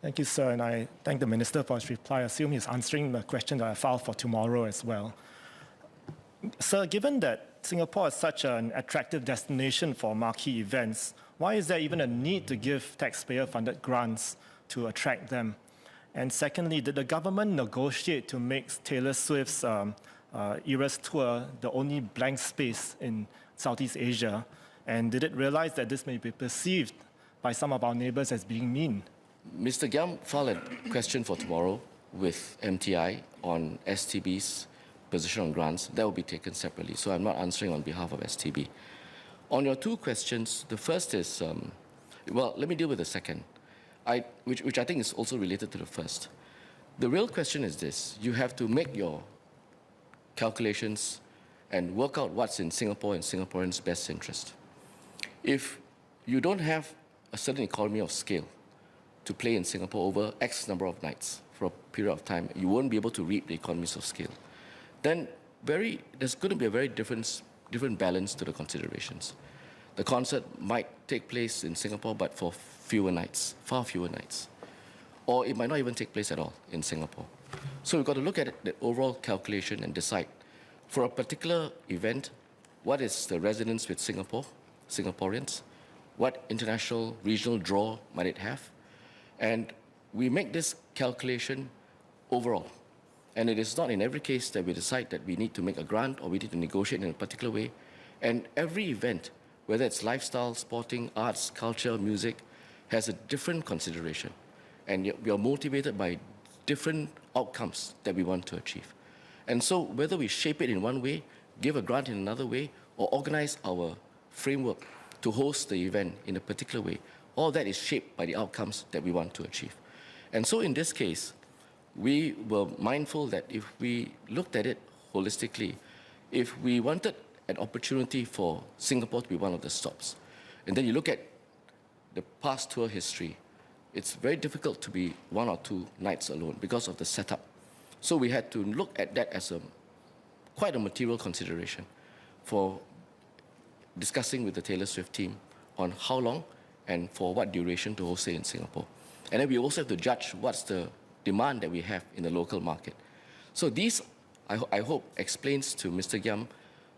Thank you, sir, and I thank the Minister for his reply. I assume he's answering the question that I filed for tomorrow as well. Sir, given that Singapore is such an attractive destination for marquee events, why is there even a need to give taxpayer-funded grants to attract them? And secondly, did the government negotiate to make Taylor Swift's Eras Tour the only blank space in Southeast Asia? And did it realize that this may be perceived by some of our neighbours as being mean? Mr. Giam filed a question for tomorrow with MTI on STB's position on grants. That will be taken separately, so I'm not answering on behalf of STB. On your two questions, the first is, well, let me deal with the second, which I think is also related to the first. The real question is this: you have to make your calculations and work out what's in Singapore and Singaporeans' best interest. If you don't have a certain economy of scale to play in Singapore over X number of nights for a period of time, you won't be able to reap the economies of scale. Then there's going to be a very different balance to the considerations. The concert might take place in Singapore, but for fewer nights, far fewer nights. Or it might not even take place at all in Singapore. So we've got to look at the overall calculation and decide, for a particular event, what is the resonance with Singaporeans? What international, regional draw might it have? And we make this calculation overall. And it is not in every case that we decide that we need to make a grant or we need to negotiate in a particular way. And every event, whether it's lifestyle, sporting, arts, culture, music, has a different consideration. And we are motivated by different outcomes that we want to achieve. And so whether we shape it in one way, give a grant in another way, or organize our framework to host the event in a particular way, all that is shaped by the outcomes that we want to achieve. And so in this case, we were mindful that if we looked at it holistically, if we wanted an opportunity for Singapore to be one of the stops, and then you look at the past tour history, it's very difficult to be 1 or 2 nights alone because of the setup. So we had to look at that as quite a material consideration for discussing with the Taylor Swift team on how long and for what duration to host it in Singapore. And then we also have to judge what's the demand that we have in the local market. So these, I hope, explains to Mr. Giam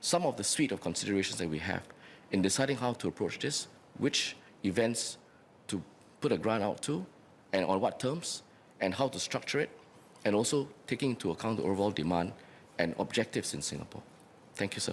some of the suite of considerations that we have in deciding how to approach this, which events to put a grant out to, and on what terms, and how to structure it, and also taking into account the overall demand and objectives in Singapore. Thank you, sir.